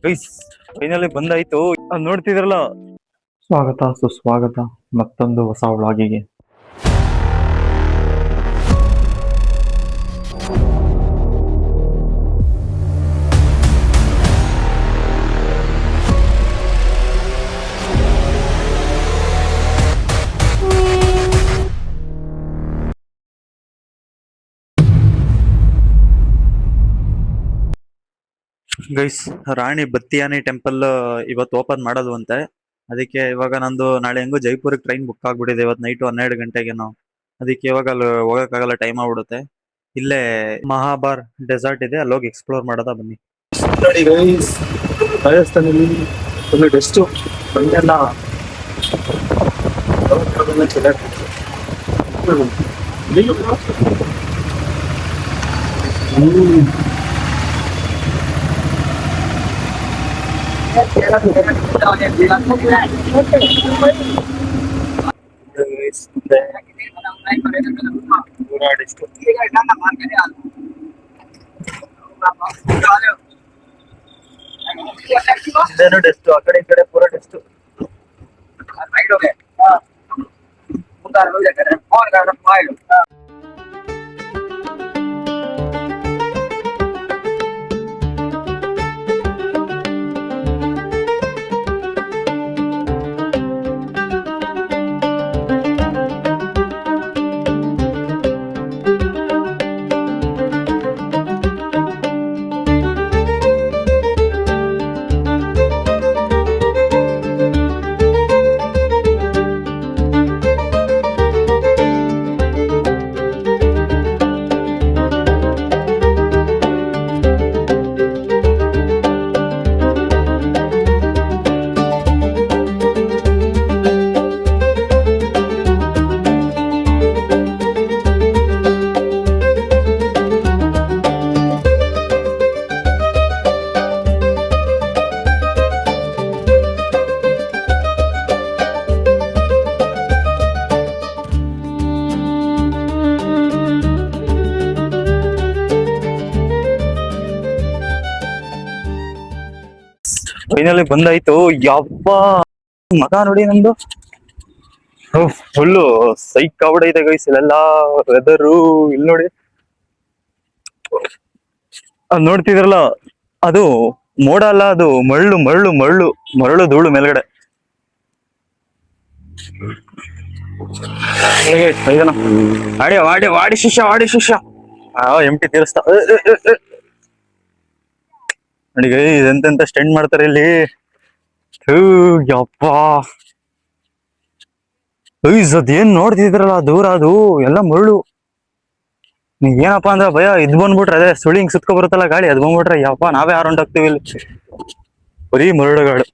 Guys finally ಬಂದಾಯ್ತು. ನೋಡ್ತಿದ್ರಲ್ಲ, ಸ್ವಾಗತ ಸುಸ್ವಾಗತ ಮತ್ತೊಂದು ಹೊಸ ವ್ಲಾಗಿಗೆ. ಗೈಸ್, ರಾಣಿ ಬತ್ತಿಯಾನಿ ಟೆಂಪಲ್ ಇವತ್ತು ಓಪನ್ ಮಾಡೋದು ಅಂತೆ. ಅದಕ್ಕೆ ಇವಾಗ ನಂದು ನಾಳೆ ಹೆಂಗೋ ಜೈಪುರಕ್ಕೆ ಟ್ರೈನ್ ಬುಕ್ ಆಗ್ಬಿಟ್ಟಿದೆ ಇವತ್ತು ನೈಟು 12 ಗಂಟೆಗೇನೋ. ಅದಕ್ಕೆ ಇವಾಗ ಅಲ್ಲಿ ಹೋಗಕ್ಕಾಗಲ್ಲ, ಟೈಮ್ ಆಗ್ಬಿಡುತ್ತೆ. ಇಲ್ಲೇ ಮಹಾಬಾರ್ ಡೆಸರ್ಟ್ ಇದೆ, ಅಲ್ಲಿ ಹೋಗಿ ಎಕ್ಸ್ಪ್ಲೋರ್ ಮಾಡೋದಾ ಬನ್ನಿ. ನೋಡಿ ಗೈಸ್, ರಾಜಸ್ಥಾನಲ್ಲಿ ಒಂದು ಡೆಸ್ಟು ಬಂದೆಲ್ಲ ಡೆಸ್ಟು ಆ ಕಡೆ ಈ ಕಡೆ ಪೂರ ಡೆಸ್ಟು. ಫೈನಲಿ ಬಂದಾಯ್ತು. ಯಪ್ಪ ಮಗ ನೋಡಿ ನಮ್ದು ಫುಲ್ಲು ಸೈಕ್ ಆಗ್ಬಿಡೈತೆ ಗೈಸ್. ಇಲ್ಲೆಲ್ಲ ವೆದರು ಇಲ್ಲಿ ನೋಡಿ, ಅದ್ ನೋಡ್ತಿದ್ರಲ್ಲ, ಅದು ಮೋಡ ಅಲ್ಲ, ಅದು ಮರಳು ಮರಳು ಮರಳು ಮರಳು ಧೂಳು ಮೇಲ್ಗಡೆ. ಆಡಿ ವಾಡಿ ವಾಡಿ ಶಿಷ್ಯ, ವಾಡಿ ಶಿಷ್ಯ ಎಂಟಿ ತೀರಿಸ್ತಾ ನೋಡಿ ಗೈಸ್, ಎಂತೆಂತ ಸ್ಟೆಂಡ್ ಮಾಡ್ತಾರೆ ಇಲ್ಲಿ. ಯಪ್ಪ ಗೈಸ್, ಅದೇನ್ ನೋಡ್ತಿದ್ರಲ್ಲ ದೂರ, ಅದು ಎಲ್ಲ ಮರಳು. ನೀವ್ ಏನಪ್ಪಾ ಅಂದ್ರೆ ಭಯ ಇದ್ ಬಂದ್ಬಿಟ್ರೆ, ಅದೇ ಸುಳಿ ಹಿಂಗ್ ಸುತ್ಕೊ ಬರುತ್ತಲ್ಲ ಗಾಳಿ, ಅದ್ ಬಂದ್ಬಿಟ್ರೆ ಯಪ್ಪ ನಾವೇ ಹಾರ್ ಹೋಗ್ತೀವಿ ಇಲ್ಲಿ. ಬರೀ ಮರಳುಗಳು.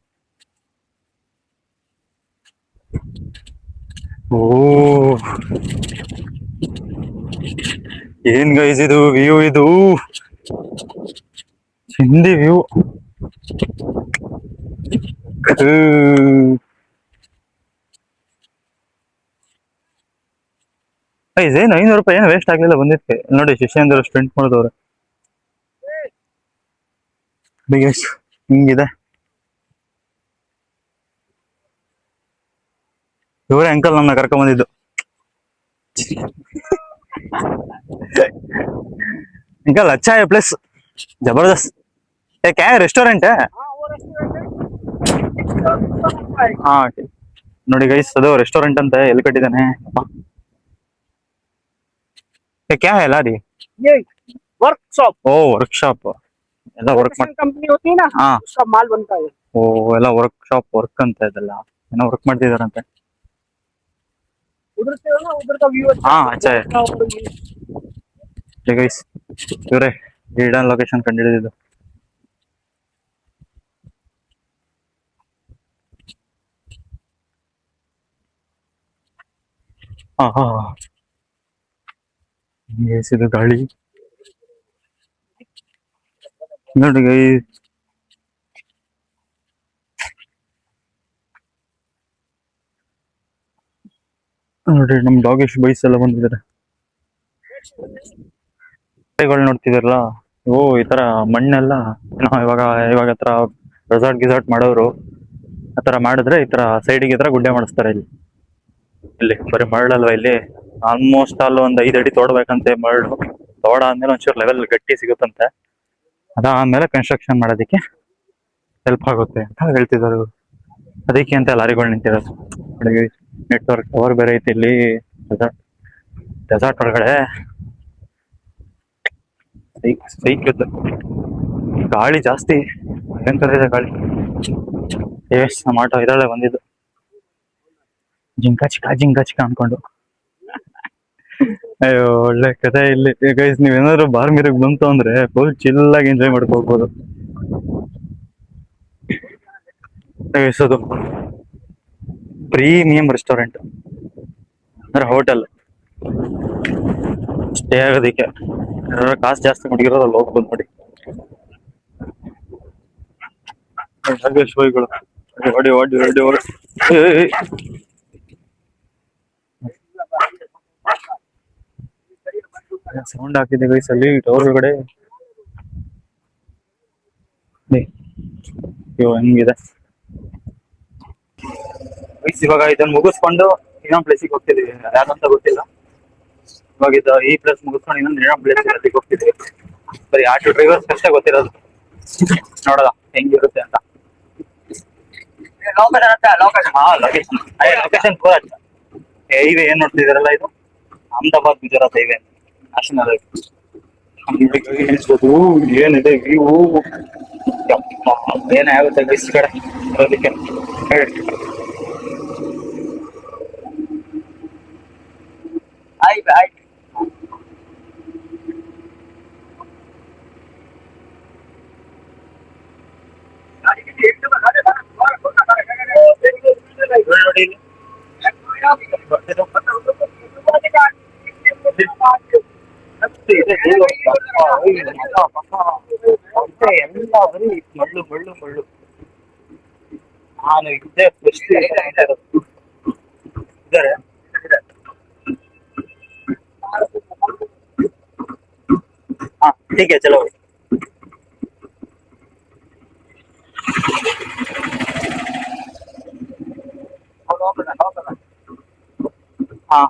ಓ ಏನ್ ಗೈಸ್ ಇದು ವ್ಯೂ, ಇದು ಹಿಂದಿ ವ್ಯೂ. ಏನು 500 ರೂಪಾಯಿ ಏನು ವೇಸ್ಟ್ ಆಗ್ಲಿಲ್ಲ, ಬಂದಿತ್ತು ನೋಡಿ. ಶಿಷ್ಯಂದ್ರ ಸ್ಟೆಂಟ್ ಮಾಡಿದವ್ರೆ ಹಿಂಗಿದೆ. ಇವರೇ ಅಂಕಲ್ ನನ್ನ ಕರ್ಕೊಂಡ್ ಬಂದಿದ್ದು. अंकल अच्छा है प्लेस, जबरदस्त है। क्या है, रेस्टोरेंट है? हाँ ನೋಡಿ ಗೈಸ್, ಅದು ರೆಸ್ಟೋರೆಂಟ್ ಅಂತ ಎಲ್ಲಿ ಕಟ್ಟಿದ್ದಾನೆ. क्या है लारी? ये वर्कशॉप। ओ वर्कशॉप, ಎಲ್ಲ ವರ್ಕ್ कंपनी होती है ना, हाँ उसका माल बनता है। ಓ ಎಲ್ಲ ವರ್ಕ್ಶಾಪ್ ವರ್ಕ್ ಅಂತ ಇದೆಲ್ಲ ಏನೋ ವರ್ಕ್ ಮಾಡ್ತಿದಾರಂತೆ. उधर से हो ना, उधर का व्यू अच्छा हाँ अच्छा है ಗೈಸ್. ಇವರೇ ಹಿಡನ್ ಲೊಕೇಶನ್ ಕಂಡಿಡಿದ್ದು. ಹಾ ಹಾ ಇದು ಗಾಳಿ ನೋಡಿ ಗೈಸ್. ನೋಡ್ರಿ ನಮ್ ಡಾಗಿಶ್ ಬೈಸ್ ಎಲ್ಲ ಬಂದಿದ್ದಾರೆ. ನೋಡ್ತಿದಾರಲ್ಲ, ಓ ಈ ತರ ಮಣ್ಣೆಲ್ಲ ಇವಾಗ ಹತ್ರ ರೆಸಾರ್ಟ್ ಗಿಸಾರ್ಟ್ ಮಾಡೋರು ಆತರ ಮಾಡಿದ್ರೆ ಈ ತರ ಸೈಡಿಗೆ ಈ ತರ ಗುಡ್ಡೆ ಮಾಡಿಸ್ತಾರೆ ಇಲ್ಲಿ. ಇಲ್ಲಿ ಬರೀ ಮರಳಲ್ವಾ ಇಲ್ಲಿ, ಆಲ್ಮೋಸ್ಟ್ ಅಲ್ಲಿ ಒಂದ್ 5 ಅಡಿ ತೋಡ್ಬೇಕಂತೆ ಮರಳು. ತೋಡಾದ್ಮೇಲೆ ಒಂಚೂರು ಲೆವೆಲ್ ಗಟ್ಟಿ ಸಿಗುತ್ತಂತೆ, ಅದಾದ್ಮೇಲೆ ಕನ್ಸ್ಟ್ರಕ್ಷನ್ ಮಾಡೋದಕ್ಕೆ ಹೆಲ್ಪ್ ಆಗುತ್ತೆ ಅಂತ ಹೇಳ್ತಿದ್ದಾರೆ ಇವ್ರು. ಅದಕ್ಕೆ ಅಂತ ಲಾರಿಗಳು ನಿಂತಿರೋದು. ನೆಟ್ವರ್ಕ್ ಟವರ್ ಬೇರೆ ಐತಿ ಇಲ್ಲಿ ರೆಸಾರ್ಟ್ ಒಳಗಡೆ. ಸೈಕ್ ಗಾಳಿ ಜಾಸ್ತಿ, ಭಯಂಕರ ಇದೆ ಗಾಳಿ. ನಮ್ಮ ಆಟೋ ಇದರಲ್ಲೇ ಬಂದಿದ್ದು, ಜಿಂಕ ಚಿಕ್ಕ ಅನ್ಕೊಂಡು. ಅಯ್ಯೋ ಒಳ್ಳೆ ಕಥೆ ಇಲ್ಲಿ ಗೈಸ್. ನೀವೇನಾದ್ರು ಬಾರ್ಮಿರಿಗೆ ಬಂತು ಅಂದ್ರೆ ಫುಲ್ ಚಿಲ್ಲಾಗಿ ಎಂಜಾಯ್ ಮಾಡ್ಕೋಬಹುದು. ಅದು ಪ್ರೀಮಿಯಂ ರೆಸ್ಟೋರೆಂಟ್ ಅಂದ್ರೆ ಹೋಟೆಲ್, ಸ್ಟೇ ಆಗೋದಿಕ್ಕೆ ಕಾಸು ಜಾಸ್ತಿ ಮುಡಿಗಿರೋದ್ರಲ್ಲಿ ಹೋಗ್ಬೋದು ನೋಡಿ. ಶೋಯ್ಗಳು ಹೊಡಿ ಹೊಡಿ ಹೊಡಿ ಹೊಡಿ. ಸೌಂಡ್ ಹಾಕಿದೆ ಗೈಸ್ ಅಲ್ಲಿ ಟವರ್ ಒಳಗಡೆ. ಅಯ್ಯೋ ಹೆಂಗಿದೆ ಗೈಸ್. ಇವಾಗ ಇದನ್ನ ಮುಗಿಸ್ಕೊಂಡು ಇನ್ನೊಂದ್ ಪ್ಲೇಸಿಗೆ ಹೋಗ್ತಿದೀವಿ, ಯಾಕಂತ ಗೊತ್ತಿಲ್ಲ. ಇವಾಗ ಈ ಪ್ಲೇಸ್ ಮುಗಿಸ್ಕೊಂಡು ಇನ್ನೊಂದು ಪ್ಲೇಸಿಗೆ ಹೋಗ್ತಿದೀವಿ. ಬರೀ ಆಟೋ ಡ್ರೈವರ್ಸ್ ಅಷ್ಟೇ ಗೊತ್ತಿರೋದು. ನೋಡೋದ ಹೆಂಗಿರುತ್ತೆ ಅಂತ. ಲೊಕೇಶನ್ ಹೈವೇ ಏನ್ ನೋಡ್ತಿದಾರಲ್ಲ, ಇದು Ahmedabad Gujarat highway national highway. ಏನಿದೆ ವ್ಯೂ, ಏನೇ ಆಗುತ್ತೆ ಬಿಸ್ ಕಡೆ ಬರೋದಕ್ಕೆ ಹೇಳಿ. ಆಯ್ತು ನೋಡಿ. ಎಲ್ಲ ಬರೀ ಮಳ್ಳು ಮಳ್ಳು ಮಳ್ಳು. ನಾನು ಇದ್ದೆ ಫಸ್ಟ್ ಇದ್ದಾರೆ. ಹಾ ठीक है चलो. हाँ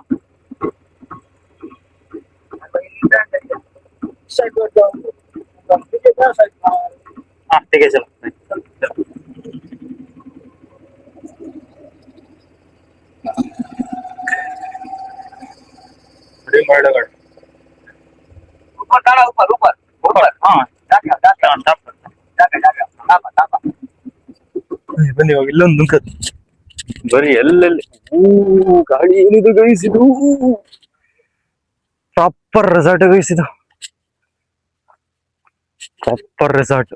हाँ ठीक है चलो. ऊपर ऊपर ऊपर हाँ ಬನ್ನಿ ಇವಾಗ ಇಲ್ಲೊಂದು ದುಂಕತ್ ಬರೀ ಎಲ್ಲೆಲ್ಲಿ. ಗಾಳಿ ಏನಿದು ಗೈಸಿದು, ಪ್ರಾಪರ್ ರೆಸಾರ್ಟ್ ಗೈಸಿದು, ಪ್ರಾಪರ್ ರೆಸಾರ್ಟ್.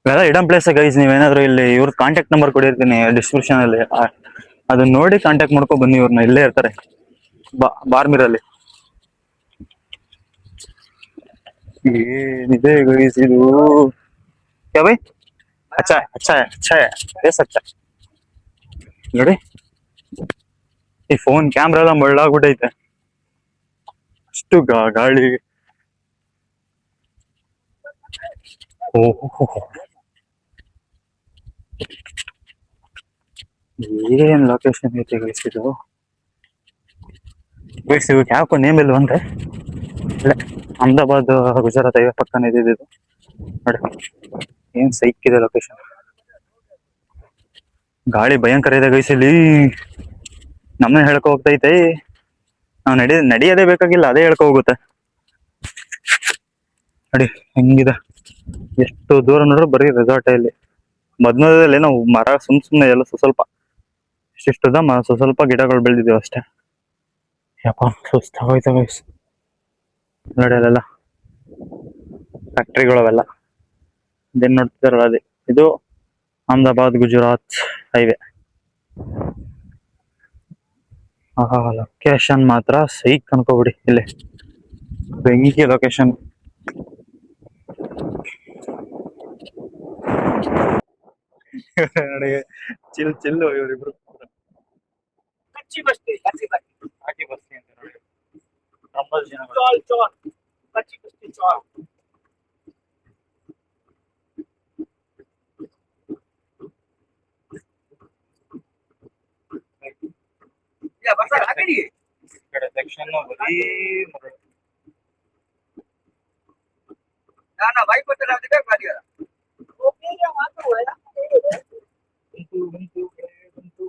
ಇವೆಲ್ಲ ಇಡಮ್ ಪ್ಲೇಸ್ ಗೈಸ್. ನೀವೇನಾದ್ರು ಇಲ್ಲಿ ಇವ್ರ ಕಾಂಟ್ಯಾಕ್ಟ್ ನಂಬರ್ ಕೊಡಿರ್ತೀನಿ ಡಿಸ್ಕ್ರಿಪ್ಷನ್ ಅಲ್ಲಿ, ಅದನ್ನ ನೋಡಿ ಕಾಂಟ್ಯಾಕ್ಟ್ ಮಾಡ್ಕೊ ಬನ್ನಿ. ಇವ್ರನ್ನ ಇಲ್ಲೇ ಇರ್ತಾರೆ ಬಾರ್ಮಿರಲ್ಲಿ. ಏನಿದೆ ಗೈಸ್ ಇದು. क्या भाई अच्छा है अच्छा है अच्छा है बेस अच्छा है. ನೋಡಿ ಈ ಫೋನ್ ಕ್ಯಾಮ್ರಾ ಎಲ್ಲ ಮಳ್ಳಾಗ್ಬಿಟ್ಟೈತೆ, ಅಷ್ಟು ಗಾಳಿ. ಓಹೋ ಏನ್ ಲೊಕೇಶನ್ ಐತೆ ಗೈಸ್ ಇದು. ಗೈಸ್ ಇವಕ್ಕೆ ಯಾಕೋ ನೇಮ್ ಇಲ್ಲ ಅಂದ್ರೆ ಅಹಮದಾಬಾದ್ ಗುಜರಾತ್ ಹೈವೇ ಪಕ್ಕನೇ ಇದೆ ಇದು. ನೋಡಿ ಏನ್ ಸೈಕ್ ಇದೆ ಲೊಕೇಶನ್. ಗಾಳಿ ಭಯಂಕರ ಇದೆ ಗೈಸ್ ಇಲ್ಲಿ. ನಮ್ಮನ್ನ ಹೇಳ್ಕೊ ಹೋಗ್ತೈತೆ. ನಾವು ನಡಿಯೋದೇ ಬೇಕಾಗಿಲ್ಲ, ಅದೇ ಹೇಳ್ಕೊ ಹೋಗುತ್ತೆ. ನೋಡಿ ಹೆಂಗಿದೆ, ಎಷ್ಟು ದೂರ ನೋಡ್ರು ಬರೀ ರೆಸಾರ್ಟ್ ಇಲ್ಲಿ. ಮಧ್ಯದಲ್ಲಿ ನಾವು ಮರ ಸುಮ್ನೆ ಎಲ್ಲ ಸ್ವಲ್ಪ ಇಷ್ಟಿಷ್ಟದ ಸ್ವಲ್ಪ ಗಿಡಗಳು ಬೆಳೆದಿದ್ದೇವೆ ಅಷ್ಟೇ. ಯಪ್ಪ ಸುಸ್ತಾಗೋಯ್ತು ಗೈಸ್. ನೋಡಿ ಅಲ್ಲೆಲ್ಲ ಫ್ಯಾಕ್ಟ್ರಿಗಳವೆಲ್ಲ ಇದೇನ್ ನೋಡ್ತಿದಾರಲ್ಲ ಅದೇ ಇದು ಅಹಮದಾಬಾದ್ ಗುಜರಾತ್ ಹೈವೇ. ಲೊಕೇಶನ್ ಮಾತ್ರ ಸೈಕ್ ಅನ್ಕೋಬಿಡಿ. ಇಲ್ಲಿ ಬೆಂಕಿ ಲೊಕೇಶನ್. ಚಿಲ್ ಚಿಲ್ಲು ಇವರಿಬ್ರು. कच्ची बस्ती ಹಾಕಿ ಬಸ್ತಿ ಅಂತ ನೋಡಿ 90 ಜನ. चौल चौल कच्ची बस्ती चौल. ಲೊಕೇಶನ್ ಬರೀ ना भाई को चला दे कर दिया ओके ये बात तो है ಗುಂಟು ಗುಂಟು ಗುಂಟು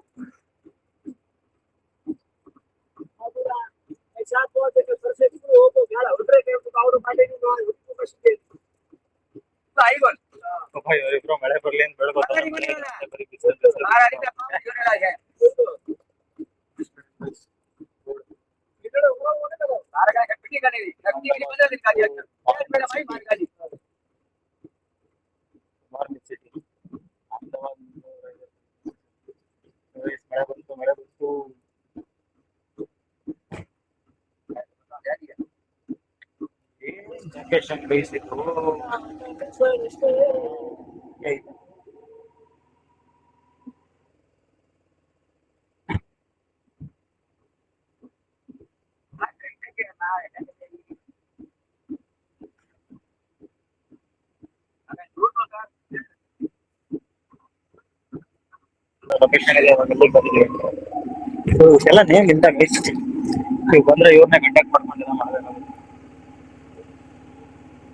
ऐसा तो देखो सर से शुरू हो तो गाड़ा उतरे के तो और माटे नहीं तो उसको मशीन तो आई बोल ಪಾಪ ಇವರಿಬ್ರು ಮಳೆ ಬರ್ಲಿ ಅಂತ ಬೆಳ್ಕೊತಾರೆ ಬರೀ ಬಿಸಿಲು आ रही है काम क्यों नहीं लगा है इधर वो ना सारा का कट्टी का नहीं कट्टी की बदल दिखा दिया मेरा भाई मार का जी ಮಾರ್ನಿಂಗ್ ಸಿಟಿ ಅಹಮದಾಬಾದ್ ಮಳೆ ಬಂತು ಲೊಕೇಶನ್ ಬೇಸಿತ್ತು ಲೊಕೇಶನ್ ಇದೆ ಅವಾಗೆಲ್ಲ ಬಂದಿದೆ ಎಲ್ಲ ನೇಮ್ ಇಂದ ಮಿಸ್ ನೀವು ಬಂದ್ರೆ ಇವ್ರನ್ನ ಕಾಂಟ್ಯಾಕ್ಟ್ ಮಾಡ್ಕೊಂಡಿಲ್ಲ ಮಾಡಬೇಕಾಗುತ್ತೆ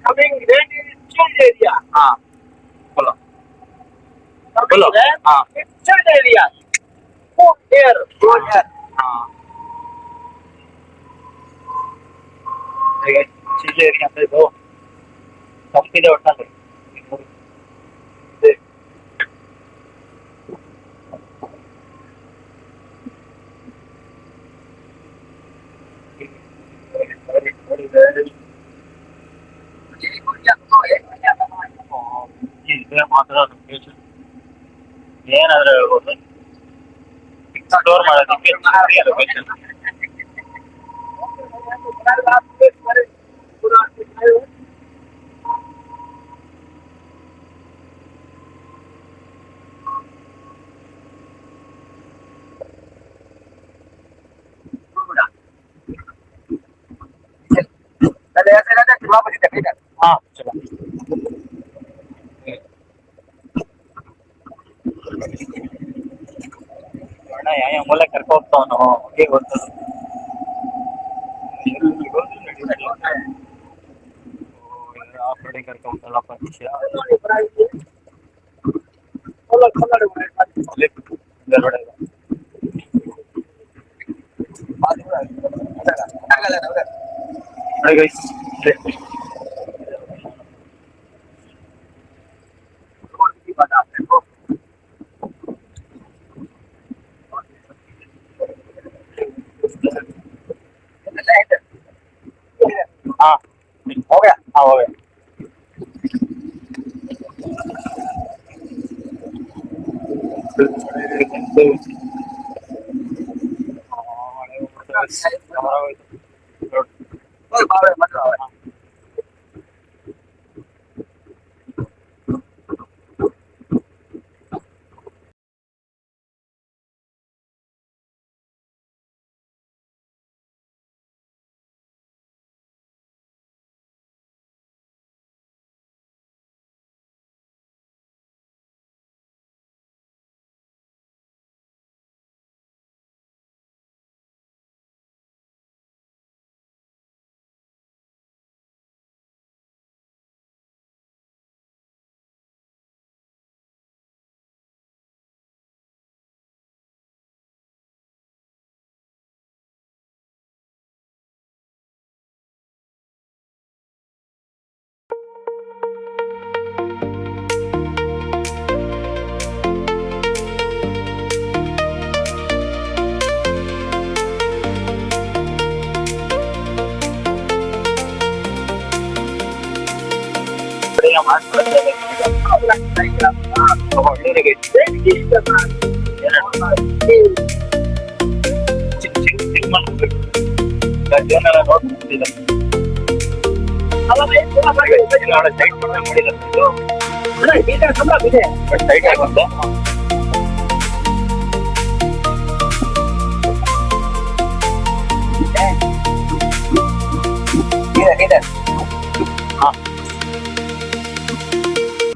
coming then in chill area ಹಾ बोलो बोलो हाँ chill area food here food here हाँ ಈಗ ಚಿಲ್ಲಿ ಏರಿಯಾ ಅಂತ ಇದು ಕಂಪಿದೆ ಒಟ್ಟಲ್ಲಿ ಇದೆ ಮಾತ್ರ ಲೊಕೇಶನ್ ಏನಾದ್ರೆ ಹೇಳ್ಬೋದು ಎಕ್ಸ್ಪ್ಲೋರ್ ಮಾಡೋದಕ್ಕೆ ಲೊಕೇಶನ್ ऐसे रहता है वापस देखिए ಹಾ ಚಲೋ ಅಣ್ಣ ಯಾವ ಮೂಲೆ ಕರ್ಕೊ ಹೋಗ್ತಾವನು ಹಂಗೆ ಗೊತ್ತು ಆಫ್ ರೋಡಿಂಗ್ ಕರ್ಕೊ ಹೋಗ್ತಾನಪ್ಪ ನೋಡಿ ಗೈಸ್ हाँ हो गया हाँ हो गया कोई बात मत आओ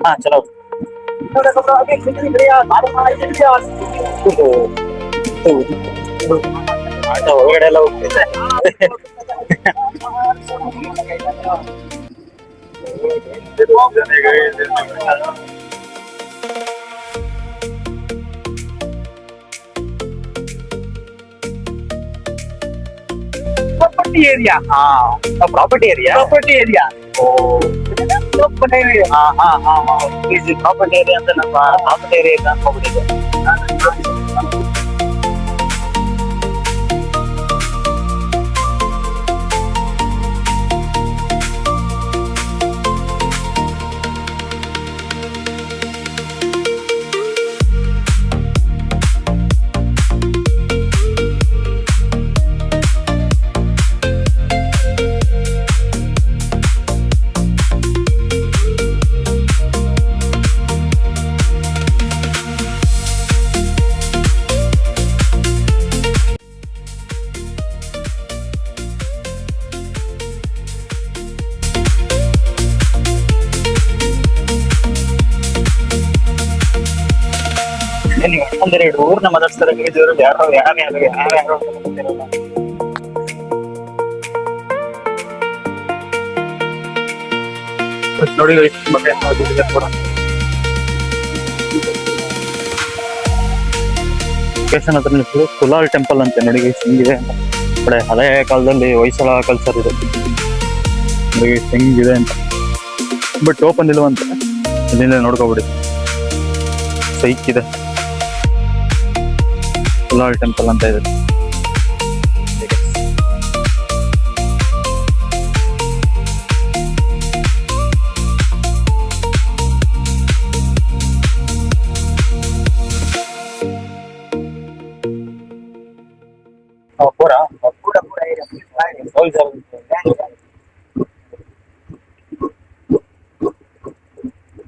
हाँ चलो ಆಟ ಒಳಗಡೆ ಎಲ್ಲ ಹೋಗ್ತಿದ್ದೆ. Property area property area. Property area property area ಅಂತ ನಮ್ಮ ಪ್ರಾಪರ್ಟಿ ಏರಿಯಾ ಅಂತ ಅನ್ಕೊಂಡ್ಬಿಟ್ಟಿದ್ದೆ. ನೀವು ಒಂದೆರಡು ಊರ್ನ ಮಾತಾಡ್ಸ್ತಾರೆ ಯಾರು ನೋಡಿ ಲೊಕೇಶನ್ ಹತ್ರ ನಿಂತು ಕುಲಾಲ್ ಟೆಂಪಲ್ ಅಂತ ನೋಡಿ ಹೆಂಗಿದೆ ಅಂತ. ಕಡೆ ಹಳೆ ಕಾಲದಲ್ಲಿ ಹೊಯ್ಸಳ ಕಲ್ಚರ್ ಇದೆ ನೋಡಿ ಹೆಂಗಿದೆ ಅಂತ. ಬಟ್ ಓಪನ್ ಇಲ್ವಂತ, ಇಲ್ಲಿಂದ ನೋಡ್ಕೊಬಿಡಿ. ಸೈಕ್ ಇದೆ, ಕುಲಾಲ್ ಟೆಂಪಲ್ ಅಂತ ಇದೆ.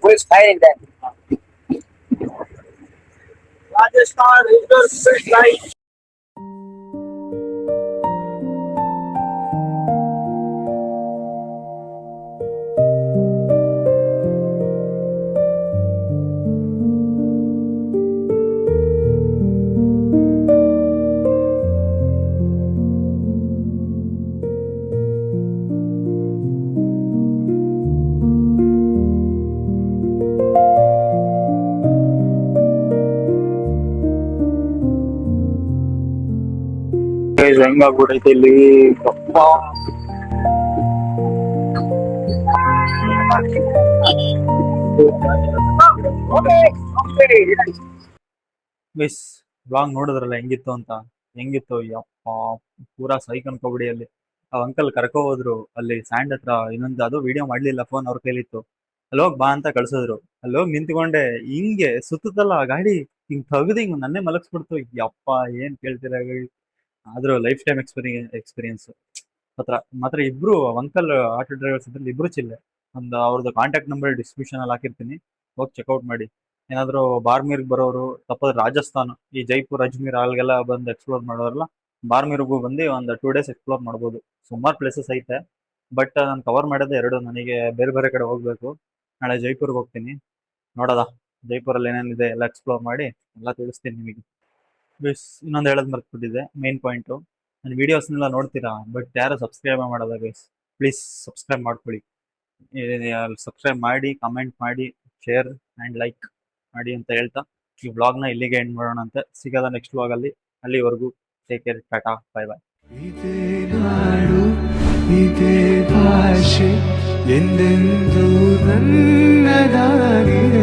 Who is firing that? Rajasthan River Street Line. ಹೆಂಗಾಗ್ಬಿಟ್ಟೈತೆ ಇಲ್ಲಿ ಅಪ್ಪಾ. ಮಿಸ್ ಬ್ಲಾಗ್ ನೋಡಿದ್ರಲ್ಲ ಹೆಂಗಿತ್ತು ಅಂತ. ಹೆಂಗಿತ್ತು ಯಪ್ಪ, ಪೂರಾ ಸೈಕ್ ಅನ್ಕೋಬಿಡಿ. ಅಲ್ಲಿ ಆ ಅಂಕಲ್ ಕರ್ಕೊ ಹೋದ್ರು ಅಲ್ಲಿ ಸ್ಯಾಂಡ್ ಹತ್ರ. ಇನ್ನೊಂದು ಅದು ವಿಡಿಯೋ ಮಾಡ್ಲಿಲ್ಲ, ಫೋನ್ ಅವ್ರ ಕೈಲಿತ್ತು. ಅಲ್ಲಿ ಹೋಗ್ ಬಾ ಅಂತ ಕಳ್ಸಿದ್ರು. ಅಲ್ಲಿ ಹೋಗಿ ನಿಂತ್ಕೊಂಡೆ, ಹಿಂಗೆ ಸುತ್ತಲ್ಲ ಗಾಡಿ, ಹಿಂಗ್ ತೆಗ್ದು ಹಿಂಗ್ ನನ್ನೇ ಮಲಗಿಸ್ಬಿಡ್ತು. ಯಪ್ಪ ಏನ್ ಕೇಳ್ತೀರ ಗಾಡಿ. ಆದ್ರೂ ಲೈಫ್ ಟೈಮ್ ಎಕ್ಸ್ಪೀರಿಯನ್ಸ್. ಮಾತ್ರ ಇಬ್ರು ಅಂಕಲ್ ಆಟೋ ಡ್ರೈವರ್ಸ್ ಇದ್ರಲ್ಲಿ ಇಬ್ರು ಚಿಲ್ಲೆ. ಒಂದು ಅವ್ರದ್ದು ಕಾಂಟ್ಯಾಕ್ಟ್ ನಂಬರ್ ಡಿಸ್ಕ್ರಿಪ್ಷನ್ ಅಲ್ಲಿ ಹಾಕಿರ್ತೀನಿ, ಹೋಗಿ ಚೆಕ್ಔಟ್ ಮಾಡಿ. ಏನಾದ್ರು ಬಾರ್ಮೀರ್ಗ್ ಬರೋರು, ತಪ್ಪದ್ರೆ ರಾಜಸ್ಥಾನ್, ಈ ಜೈಪುರ್ ಅಜ್ಮೀರ್ ಅಲ್ಲಿಗೆಲ್ಲ ಬಂದು ಎಕ್ಸ್ಪ್ಲೋರ್ ಮಾಡೋರೆಲ್ಲ ಬಾರ್ಮೀರ್ಗೂ ಬಂದು ಒಂದು 2 days ಎಕ್ಸ್ಪ್ಲೋರ್ ಮಾಡ್ಬೋದು. ಸುಮಾರು ಪ್ಲೇಸಸ್ ಐತೆ, ಬಟ್ ನಾನು ಕವರ್ ಮಾಡೋದೇ 2. ನನಗೆ ಬೇರೆ ಬೇರೆ ಕಡೆ ಹೋಗ್ಬೇಕು. ನಾಳೆ ಜೈಪುರ್ಗೆ ಹೋಗ್ತೀನಿ, ನೋಡೋದ ಜೈಪುರಲ್ಲಿ ಏನೇನಿದೆ ಎಲ್ಲ ಎಕ್ಸ್ಪ್ಲೋರ್ ಮಾಡಿ ಎಲ್ಲ ತಿಳಿಸ್ತೀನಿ ನಿಮಗೆ. ಇನ್ನೊಂದು ಹೇಳೋದು ಮರ್ತ್ಬಿಟ್ಟಿದ್ದೆ, ಮೇನ್ ಪಾಯಿಂಟು. ನನ್ನ ವೀಡಿಯೋಸ್ನೆಲ್ಲ ನೋಡ್ತೀರಾ, ಬಟ್ ಯಾರು ಸಬ್ಸ್ಕ್ರೈಬ್ ಮಾಡೋದ ಗೈಸ್, ಪ್ಲೀಸ್ ಸಬ್ಸ್ಕ್ರೈಬ್ ಮಾಡ್ಕೊಳ್ಳಿ. ಸಬ್ಸ್ಕ್ರೈಬ್ ಮಾಡಿ, ಕಮೆಂಟ್ ಮಾಡಿ, ಶೇರ್ ಆ್ಯಂಡ್ ಲೈಕ್ ಮಾಡಿ ಅಂತ ಹೇಳ್ತಾ ಈ ವ್ಲಾಗ್ನ ಇಲ್ಲಿಗೆ ಎಂಡ್ ಮಾಡೋಣ ಅಂತೆ. ಸಿಗೋದ ನೆಕ್ಸ್ಟ್ ವ್ಲಾಗಲ್ಲಿ. ಅಲ್ಲಿವರೆಗೂ take care, tata, bye bye. ಇದೇ ನಾಡು ಇದೇ ಭಾಷೆ ಎಂದೆಂದೂ ನನ್ನದಾಗಿದೆ.